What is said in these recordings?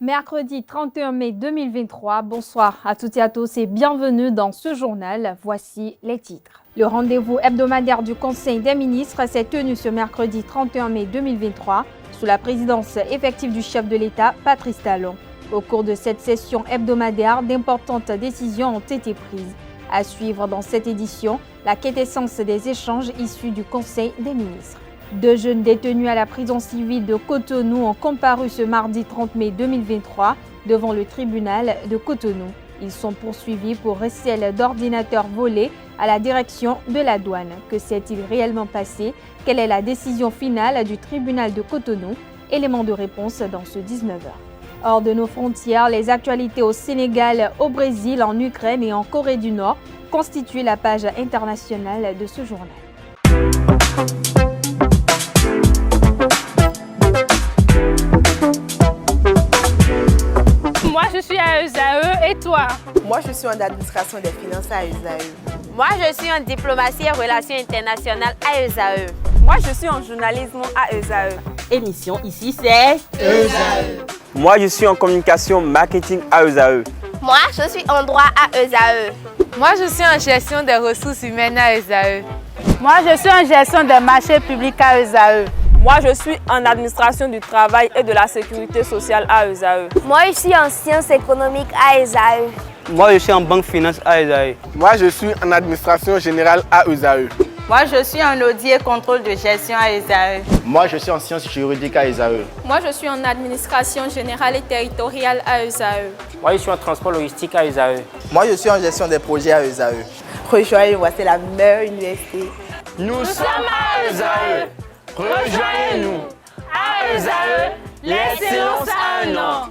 Mercredi 31 mai 2023, bonsoir à toutes et à tous et bienvenue dans ce journal. Voici les titres. Le rendez-vous hebdomadaire du Conseil des ministres s'est tenu ce mercredi 31 mai 2023 sous la présidence effective du chef de l'État, Patrice Talon. Au cours de cette session hebdomadaire, d'importantes décisions ont été prises. À suivre dans cette édition, la quintessence des échanges issus du Conseil des ministres. 2 jeunes détenus à la prison civile de Cotonou ont comparu ce mardi 30 mai 2023 devant le tribunal de Cotonou. Ils sont poursuivis pour recel d'ordinateurs volés à la direction de la douane. Que s'est-il réellement passé? Quelle est la décision finale du tribunal de Cotonou? Élément de réponse dans ce 19h. Hors de nos frontières, les actualités au Sénégal, au Brésil, en Ukraine et en Corée du Nord constituent la page internationale de ce journal. Moi, je suis à ESAE et toi? Moi, je suis en administration des finances à ESAE. Moi, je suis en diplomatie et relations internationales à ESAE. Moi, je suis en journalisme à ESAE. Émission ici, c'est ESAE. Moi, je suis en communication marketing à ESAE. Moi, je suis en droit à ESAE. Moi, je suis en gestion des ressources humaines à ESAE. Moi, je suis en gestion des marchés publics à ESAE. Moi, je suis en administration du travail et de la sécurité sociale à ESAE. Moi, je suis en sciences économiques à ESAE. Moi, je suis en banque finance à ESAE. Moi, je suis en administration générale à ESAE. Moi, je suis en audit et contrôle de gestion à ESAE. Moi, je suis en sciences juridiques à ESAE. Moi, je suis en administration générale et territoriale à ESAE. Moi, je suis en transport logistique à ESAE. Moi, je suis en gestion des projets à ESAE. Rejoignez-moi, c'est la meilleure université. Nous sommes à ESAE. Rejoignez-nous. À ESAE, l'excellence a un nom.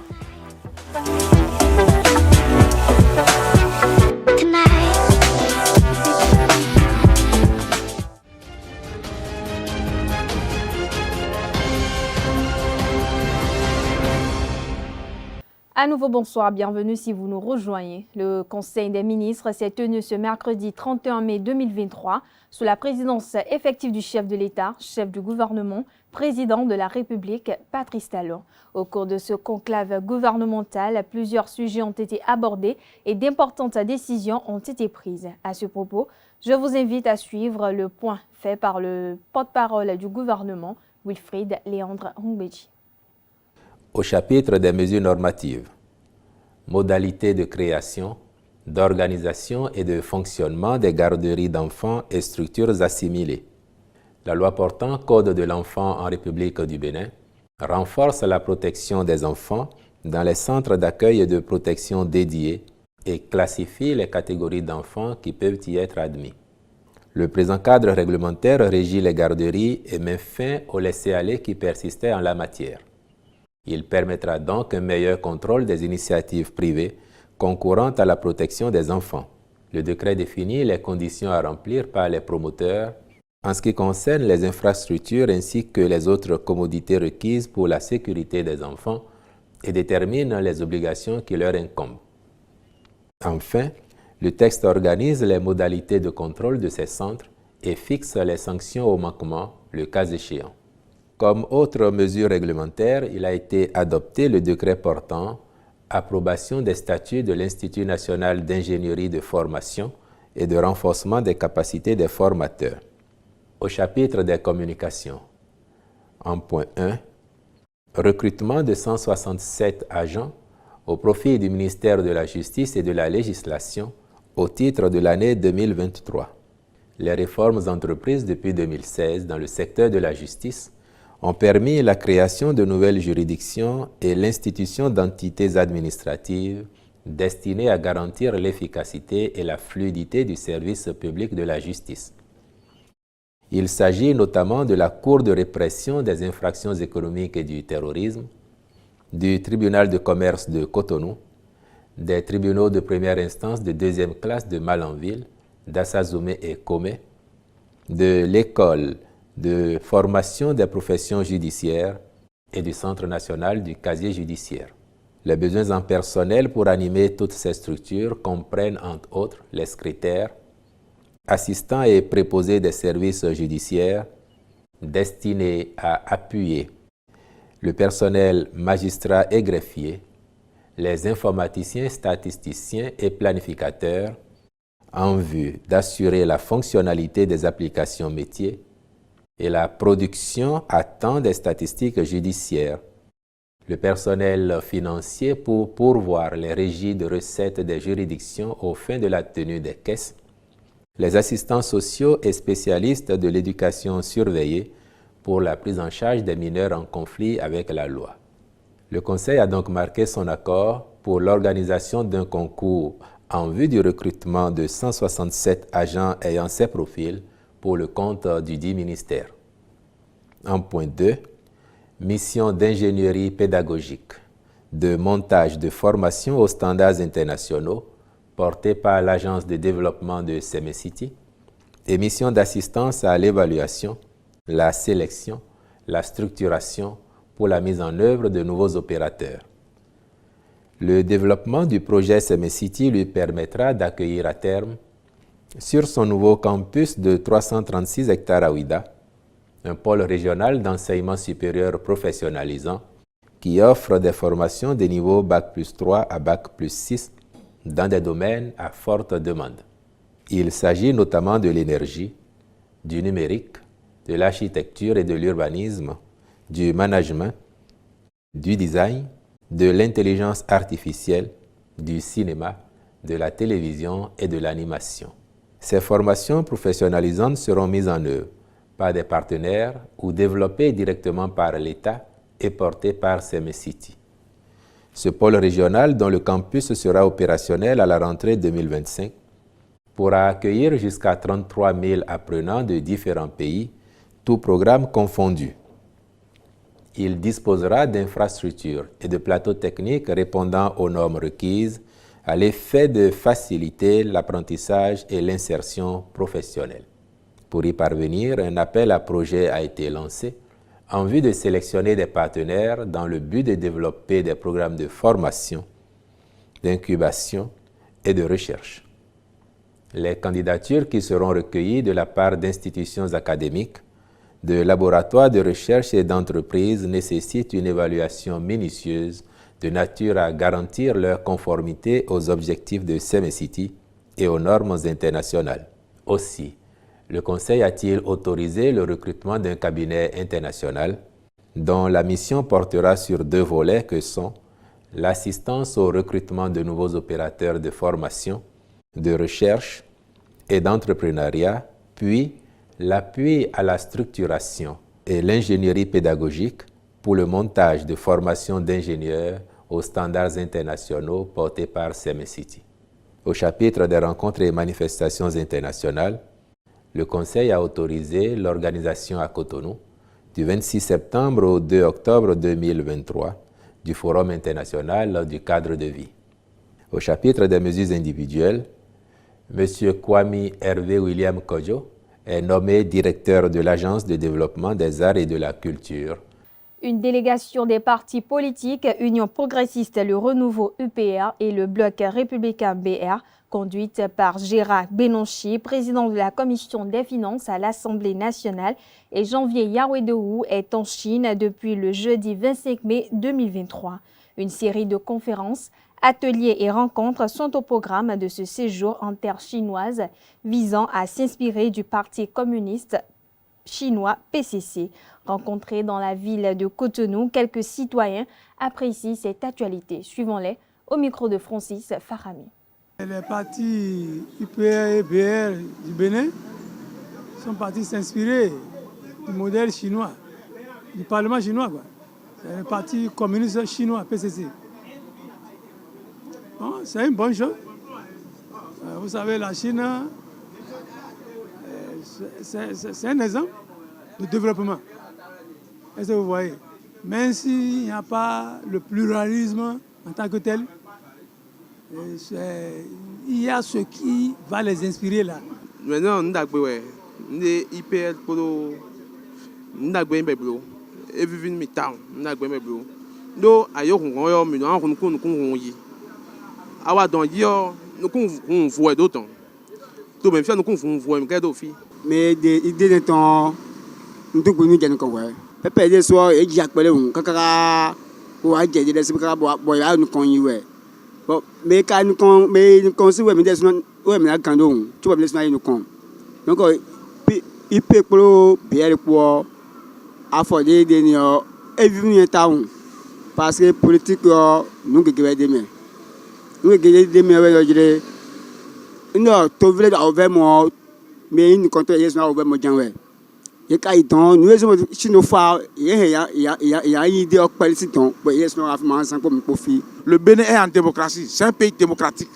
À nouveau, bonsoir, bienvenue si vous nous rejoignez. Le Conseil des ministres s'est tenu ce mercredi 31 mai 2023 sous la présidence effective du chef de l'État, chef du gouvernement, président de la République, Patrice Talon. Au cours de ce conclave gouvernemental, plusieurs sujets ont été abordés et d'importantes décisions ont été prises. À ce propos, je vous invite à suivre le point fait par le porte-parole du gouvernement, Wilfried Léandre Ngbeji. Au chapitre des mesures normatives, modalités de création, d'organisation et de fonctionnement des garderies d'enfants et structures assimilées. La loi portant Code de l'enfant en République du Bénin renforce la protection des enfants dans les centres d'accueil et de protection dédiés et classifie les catégories d'enfants qui peuvent y être admis. Le présent cadre réglementaire régit les garderies et met fin au laisser-aller qui persistait en la matière. Il permettra donc un meilleur contrôle des initiatives privées concourant à la protection des enfants. Le décret définit les conditions à remplir par les promoteurs en ce qui concerne les infrastructures ainsi que les autres commodités requises pour la sécurité des enfants et détermine les obligations qui leur incombent. Enfin, le texte organise les modalités de contrôle de ces centres et fixe les sanctions au manquement, le cas échéant. Comme autre mesure réglementaire, il a été adopté le décret portant approbation des statuts de l'Institut national d'ingénierie de formation et de renforcement des capacités des formateurs. Au chapitre des communications, en point 1, recrutement de 167 agents au profit du ministère de la Justice et de la Législation au titre de l'année 2023. Les réformes entreprises depuis 2016 dans le secteur de la justice ont permis la création de nouvelles juridictions et l'institution d'entités administratives destinées à garantir l'efficacité et la fluidité du service public de la justice. Il s'agit notamment de la Cour de répression des infractions économiques et du terrorisme, du tribunal de commerce de Cotonou, des tribunaux de première instance de deuxième classe de Malanville, d'Assazomé et Komé, de l'école de formation des professions judiciaires et du Centre national du casier judiciaire. Les besoins en personnel pour animer toutes ces structures comprennent entre autres les secrétaires, assistants et préposés des services judiciaires destinés à appuyer le personnel magistrat et greffier les informaticiens, statisticiens et planificateurs en vue d'assurer la fonctionnalité des applications métiers et la production à temps des statistiques judiciaires, le personnel financier pour pourvoir les régies de recettes des juridictions aux fins de la tenue des caisses, les assistants sociaux et spécialistes de l'éducation surveillée pour la prise en charge des mineurs en conflit avec la loi. Le Conseil a donc marqué son accord pour l'organisation d'un concours en vue du recrutement de 167 agents ayant ces profils pour le compte du dit ministère. En point 2, mission d'ingénierie pédagogique, de montage de formation aux standards internationaux portée par l'Agence de développement de Semesiti et mission d'assistance à l'évaluation, la sélection, la structuration pour la mise en œuvre de nouveaux opérateurs. Le développement du projet Semesiti lui permettra d'accueillir à terme, sur son nouveau campus de 336 hectares à Ouida, un pôle régional d'enseignement supérieur professionnalisant qui offre des formations de niveau Bac+3 à Bac+6 dans des domaines à forte demande. Il s'agit notamment de l'énergie, du numérique, de l'architecture et de l'urbanisme, du management, du design, de l'intelligence artificielle, du cinéma, de la télévision et de l'animation. Ces formations professionnalisantes seront mises en œuvre par des partenaires ou développées directement par l'État et portées par Semesiti. Ce pôle régional, dont le campus sera opérationnel à la rentrée 2025, pourra accueillir jusqu'à 33 000 apprenants de différents pays, tous programmes confondus. Il disposera d'infrastructures et de plateaux techniques répondant aux normes requises à l'effet de faciliter l'apprentissage et l'insertion professionnelle. Pour y parvenir, un appel à projets a été lancé en vue de sélectionner des partenaires dans le but de développer des programmes de formation, d'incubation et de recherche. Les candidatures qui seront recueillies de la part d'institutions académiques, de laboratoires de recherche et d'entreprises nécessitent une évaluation minutieuse de nature à garantir leur conformité aux objectifs de Semesiti et aux normes internationales. Aussi, le Conseil a-t-il autorisé le recrutement d'un cabinet international dont la mission portera sur 2 volets que sont l'assistance au recrutement de nouveaux opérateurs de formation, de recherche et d'entrepreneuriat, puis l'appui à la structuration et l'ingénierie pédagogique pour le montage de formations d'ingénieurs aux standards internationaux portés par Semesiti. Au chapitre des rencontres et manifestations internationales, le Conseil a autorisé l'organisation à Cotonou du 26 septembre au 2 octobre 2023 du Forum international du cadre de vie. Au chapitre des mesures individuelles, M. Kwame Hervé William Kodjo est nommé directeur de l'Agence de développement des arts et de la culture. Une délégation des partis politiques Union progressiste, le Renouveau UPR et le Bloc républicain BR, conduite par Gérard Benonchi, président de la Commission des finances à l'Assemblée nationale, et Janvier Yahweh-Dehou est en Chine depuis le jeudi 25 mai 2023. Une série de conférences, ateliers et rencontres sont au programme de ce séjour en terre chinoise visant à s'inspirer du Parti communiste chinois PCC. Rencontrés dans la ville de Cotonou, quelques citoyens apprécient cette actualité. Suivons-les au micro de Francis Farami. Les partis UPR et BR du Bénin sont partis s'inspirer du modèle chinois, du Parlement chinois. C'est le Parti communiste chinois, PCC. Bon, c'est une bonne chose. Vous savez, la Chine, c'est un exemple de développement. Est-ce que vous voyez? Même s'il n'y a pas le pluralisme en tant que tel, il y a ce qui va les inspirer là. Maintenant, nous avons IPL pour nous avons et vivre une mi-temps, nous avons nous ailleurs on a mis en compte nous avoir dans hier nous on voit d'autres tout même faire nous on voit mais qu'est-ce que mais des idées de temps nous devons nous gagner quoi pépé des soirs et j'ai appelé on kakara ou a j'ai des c'est kakara boy nous connait Bon, mais quand nous con, mais nous conseillons ouais, mais des ouais, mais quand donc, tu vas me laisser nous con. Donc, il peut pour bien pour afforder des nions et vivre en town parce que politique nous qui va demain. Nous qui demain ouais, je dirais non, tu veux le ouvrir moi, mais nous comptons les gens ouvrir moi janvier. Et quand ils donnent, nous les si nous faisons, il y a une idée au politique donc, ils sont vraiment ensemble pour me profiter. Le Bénin est en démocratie, c'est un pays démocratique.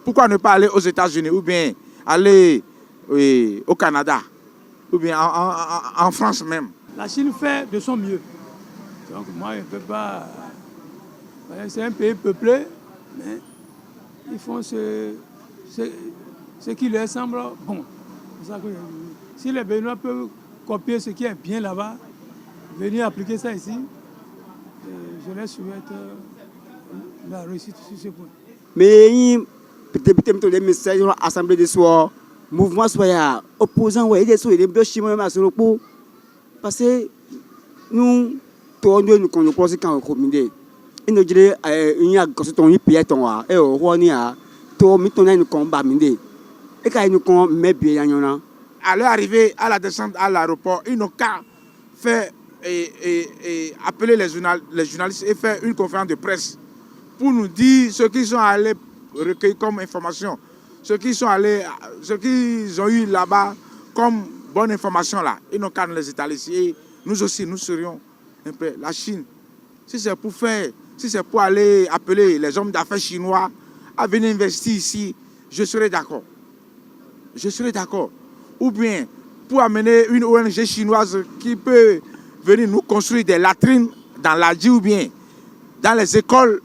Pourquoi ne pas aller aux États-Unis ou bien aller au Canada ou bien en France même? La Chine fait de son mieux. Donc moi, je ne peux pas... C'est un pays peuplé, mais ils font ce qui leur semble bon. C'est ça que si les Béninois peuvent copier ce qui est bien là-bas, venir appliquer ça ici, je les souhaite la réussite sur ce point. Mais peut-être les messages de l'Assemblée de soir, mouvement soit opposant, ouais, des soins, des blocs même à ce repos. Parce que nous, nous connaissons quand on communique. Et nous disons, il y a un pays et au roi, il y a un combat. Et quand nous combattons bien, à leur arrivée, à la descente à l'aéroport, ils n'ont qu'à faire appeler les journalistes et faire une conférence de presse pour nous dire ce qu'ils sont allés recueillir comme information, ce qu'ils ont eu là-bas comme bonne information là. Ils n'ont qu'à nous les étaler ici. Et nous aussi, nous serions un peu la Chine. Si c'est pour aller appeler les hommes d'affaires chinois à venir investir ici, je serai d'accord. Je serai d'accord. Ou bien pour amener une ONG chinoise qui peut venir nous construire des latrines dans l'Adi ou bien dans les écoles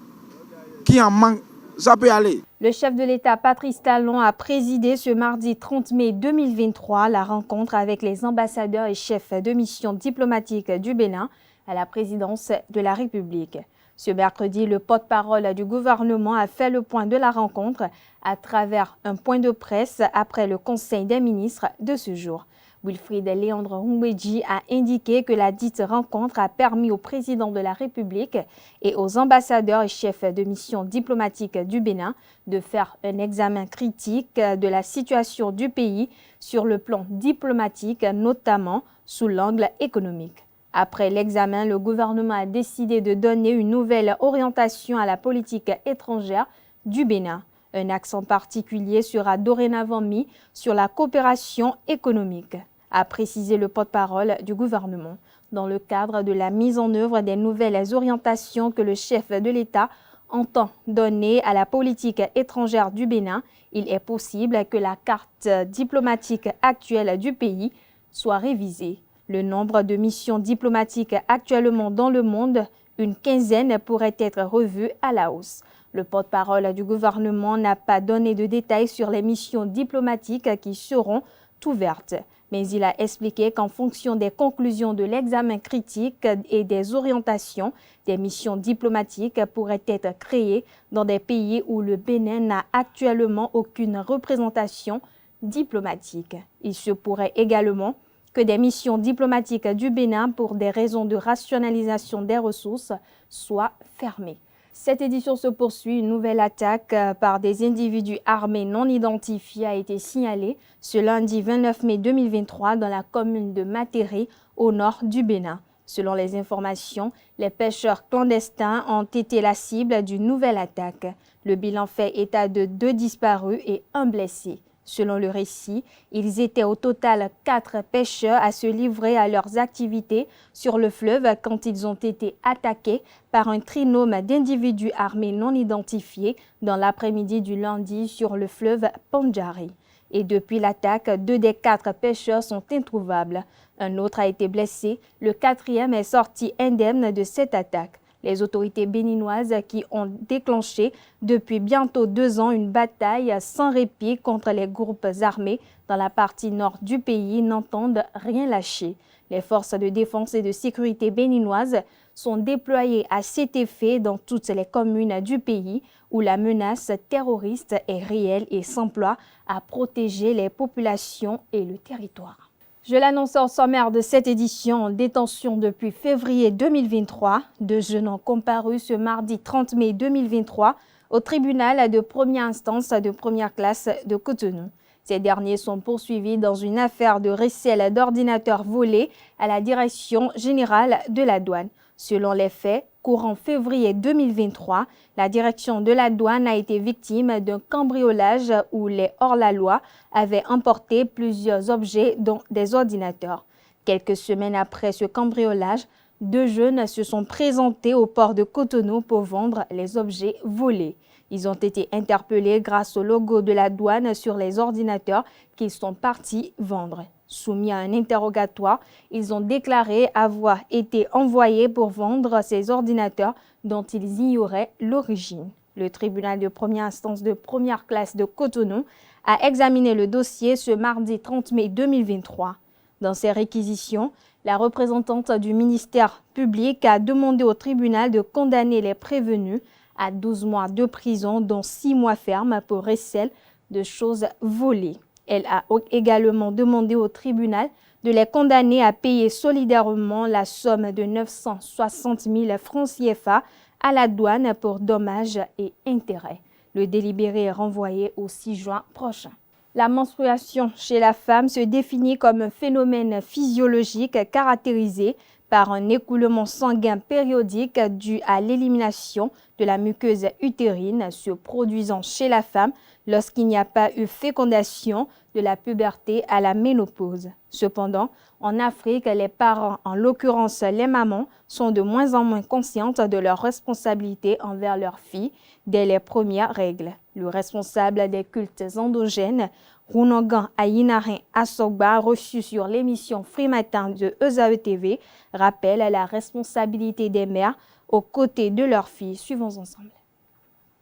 qui en manquent, ça peut aller. Le chef de l'État, Patrice Talon, a présidé ce mardi 30 mai 2023 la rencontre avec les ambassadeurs et chefs de mission diplomatique du Bénin à la présidence de la République. Ce mercredi, le porte-parole du gouvernement a fait le point de la rencontre à travers un point de presse après le Conseil des ministres de ce jour. Wilfried Léandre Humbedji a indiqué que la dite rencontre a permis au président de la République et aux ambassadeurs et chefs de mission diplomatique du Bénin de faire un examen critique de la situation du pays sur le plan diplomatique, notamment sous l'angle économique. Après l'examen, le gouvernement a décidé de donner une nouvelle orientation à la politique étrangère du Bénin. Un accent particulier sera dorénavant mis sur la coopération économique, a précisé le porte-parole du gouvernement. Dans le cadre de la mise en œuvre des nouvelles orientations que le chef de l'État entend donner à la politique étrangère du Bénin, il est possible que la carte diplomatique actuelle du pays soit révisée. Le nombre de missions diplomatiques actuellement dans le monde, une quinzaine, pourrait être revu à la hausse. Le porte-parole du gouvernement n'a pas donné de détails sur les missions diplomatiques qui seront ouvertes, mais il a expliqué qu'en fonction des conclusions de l'examen critique et des orientations, des missions diplomatiques pourraient être créées dans des pays où le Bénin n'a actuellement aucune représentation diplomatique. Il se pourrait également que des missions diplomatiques du Bénin, pour des raisons de rationalisation des ressources, soient fermées. Cette édition se poursuit. Une nouvelle attaque par des individus armés non identifiés a été signalée ce lundi 29 mai 2023 dans la commune de Matéré, au nord du Bénin. Selon les informations, les pêcheurs clandestins ont été la cible d'une nouvelle attaque. Le bilan fait état de 2 disparus et 1 blessé. Selon le récit, ils étaient au total 4 pêcheurs à se livrer à leurs activités sur le fleuve quand ils ont été attaqués par un trinôme d'individus armés non identifiés dans l'après-midi du lundi sur le fleuve Pandjari. Et depuis l'attaque, 2 des 4 pêcheurs sont introuvables. Un autre a été blessé. Le 4e est sorti indemne de cette attaque. Les autorités béninoises qui ont déclenché depuis bientôt 2 ans une bataille sans répit contre les groupes armés dans la partie nord du pays n'entendent rien lâcher. Les forces de défense et de sécurité béninoises sont déployées à cet effet dans toutes les communes du pays où la menace terroriste est réelle et s'emploie à protéger les populations et le territoire. Je l'annonçais en sommaire de cette édition, en détention depuis février 2023. 2 jeunes ont comparu ce mardi 30 mai 2023 au tribunal de première instance de première classe de Cotonou. Ces derniers sont poursuivis dans une affaire de recel d'ordinateurs volés à la Direction générale de la douane. Selon les faits, courant février 2023, la Direction de la douane a été victime d'un cambriolage où les hors-la-loi avaient emporté plusieurs objets dont des ordinateurs. Quelques semaines après ce cambriolage, 2 jeunes se sont présentés au port de Cotonou pour vendre les objets volés. Ils ont été interpellés grâce au logo de la douane sur les ordinateurs qu'ils sont partis vendre. Soumis à un interrogatoire, ils ont déclaré avoir été envoyés pour vendre ces ordinateurs dont ils ignoraient l'origine. Le tribunal de première instance de première classe de Cotonou a examiné le dossier ce mardi 30 mai 2023. Dans ses réquisitions, la représentante du ministère public a demandé au tribunal de condamner les prévenus à 12 mois de prison, dont 6 mois fermes pour recel de choses volées. Elle a également demandé au tribunal de les condamner à payer solidairement la somme de 960 000 francs CFA à la douane pour dommages et intérêts. Le délibéré est renvoyé au 6 juin prochain. La menstruation chez la femme se définit comme un phénomène physiologique caractérisé par un écoulement sanguin périodique dû à l'élimination de la muqueuse utérine se produisant chez la femme lorsqu'il n'y a pas eu fécondation de la puberté à la ménopause. Cependant, en Afrique, les parents, en l'occurrence les mamans, sont de moins en moins conscientes de leurs responsabilités envers leurs filles dès les premières règles. Le responsable des cultes endogènes, Runongan Ayinarin Asogba, reçu sur l'émission Free Matin de ESAE TV, rappelle la responsabilité des mères aux côtés de leurs filles. Suivons ensemble.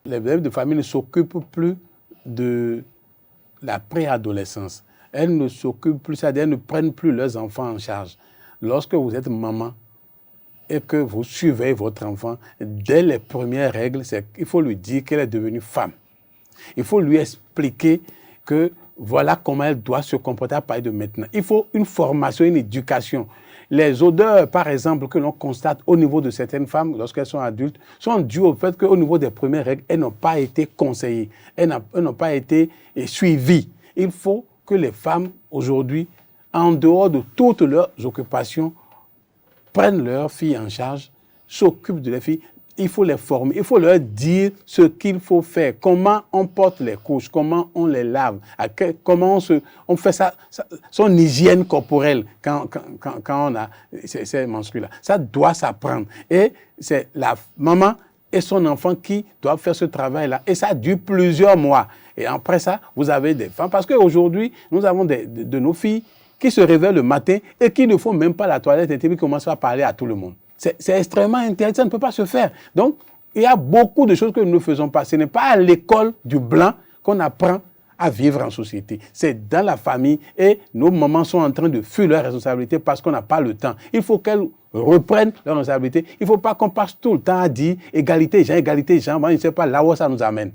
Les mères de famille ne s'occupent plus de la préadolescence. Elles ne s'occupent plus, c'est-à-dire elles ne prennent plus leurs enfants en charge. Lorsque vous êtes maman et que vous suivez votre enfant, dès les premières règles, il faut lui dire qu'elle est devenue femme. Il faut lui expliquer que voilà comment elle doit se comporter à partir de maintenant. Il faut une formation, une éducation. Les odeurs, par exemple, que l'on constate au niveau de certaines femmes lorsqu'elles sont adultes, sont dues au fait qu'au niveau des premières règles, elles n'ont pas été conseillées, elles n'ont pas été suivies. Il faut que les femmes, aujourd'hui, en dehors de toutes leurs occupations, prennent leurs filles en charge, s'occupent de leurs filles. Il faut les former, il faut leur dire ce qu'il faut faire, comment on porte les couches, comment on les lave, comment on fait son hygiène corporelle quand on a ces menstrues-là. Ça doit s'apprendre. Et c'est la maman et son enfant qui doivent faire ce travail-là. Et ça dure plusieurs mois. Et après ça, vous avez des femmes. Parce qu'aujourd'hui, nous avons de nos filles qui se réveillent le matin et qui ne font même pas la toilette et qui commencent à parler à tout le monde. C'est extrêmement intéressant, ça ne peut pas se faire. Donc, il y a beaucoup de choses que nous ne faisons pas. Ce n'est pas à l'école du blanc qu'on apprend à vivre en société. C'est dans la famille et nos mamans sont en train de fuir leurs responsabilités parce qu'on n'a pas le temps. Il faut qu'elles reprennent leurs responsabilités. Il ne faut pas qu'on passe tout le temps à dire égalité, genre. Moi, je ne sais pas là où ça nous amène.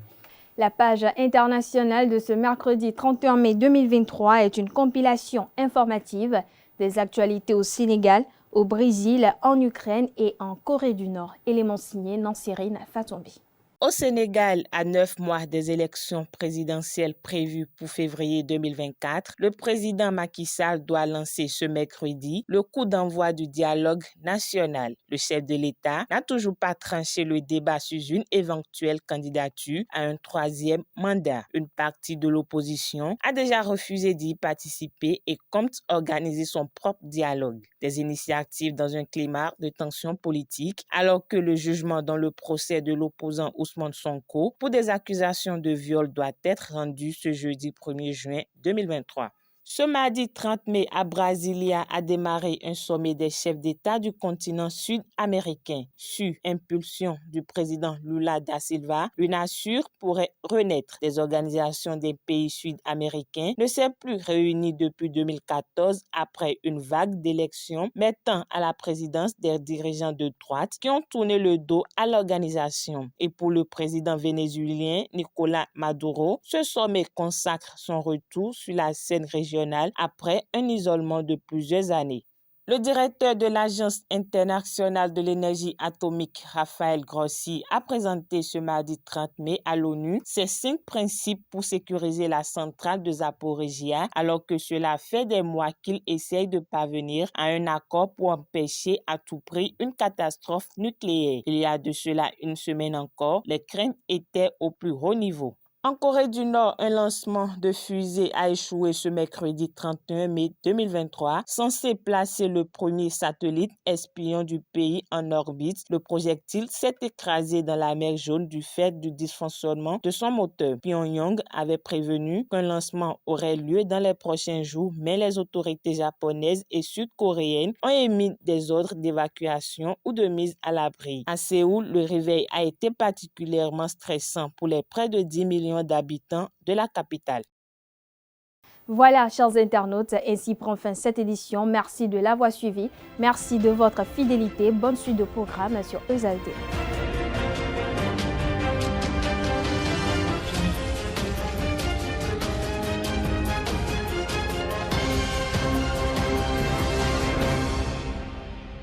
La page internationale de ce mercredi 31 mai 2023 est une compilation informative des actualités au Sénégal, au Brésil, en Ukraine et en Corée du Nord. Élément signé Nancirine Fatombi. Au Sénégal, à 9 mois des élections présidentielles prévues pour février 2024, le président Macky Sall doit lancer ce mercredi le coup d'envoi du dialogue national. Le chef de l'État n'a toujours pas tranché le débat sur une éventuelle candidature à un 3e mandat. Une partie de l'opposition a déjà refusé d'y participer et compte organiser son propre dialogue. Des initiatives dans un climat de tension politique, alors que le jugement dans le procès de l'opposant Ousmane Sonko pour des accusations de viol doit être rendu ce jeudi 1er juin 2023. Ce mardi 30 mai, à Brasilia, a démarré un sommet des chefs d'État du continent sud-américain. Sur impulsion du président Lula da Silva, l'UNASUR pourrait renaître. Des organisations des pays sud-américains ne s'est plus réunies depuis 2014 après une vague d'élections mettant à la présidence des dirigeants de droite qui ont tourné le dos à l'organisation. Et pour le président vénézuélien Nicolás Maduro, ce sommet consacre son retour sur la scène régionale après un isolement de plusieurs années. Le directeur de l'Agence internationale de l'énergie atomique, Raphaël Grossi, a présenté ce mardi 30 mai à l'ONU ses 5 principes pour sécuriser la centrale de Zaporizhzhia, alors que cela fait des mois qu'il essaye de parvenir à un accord pour empêcher à tout prix une catastrophe nucléaire. Il y a de cela une semaine encore, les craintes étaient au plus haut niveau. En Corée du Nord, un lancement de fusée a échoué ce mercredi 31 mai 2023, censé placer le premier satellite espion du pays en orbite. Le projectile s'est écrasé dans la mer Jaune du fait du dysfonctionnement de son moteur. Pyongyang avait prévenu qu'un lancement aurait lieu dans les prochains jours, mais les autorités japonaises et sud-coréennes ont émis des ordres d'évacuation ou de mise à l'abri. À Séoul, le réveil a été particulièrement stressant pour les près de 10 millions d'habitants de la capitale. Voilà, chers internautes, ainsi prend fin cette édition. Merci de l'avoir suivi. Merci de votre fidélité. Bonne suite de programme sur EZAE.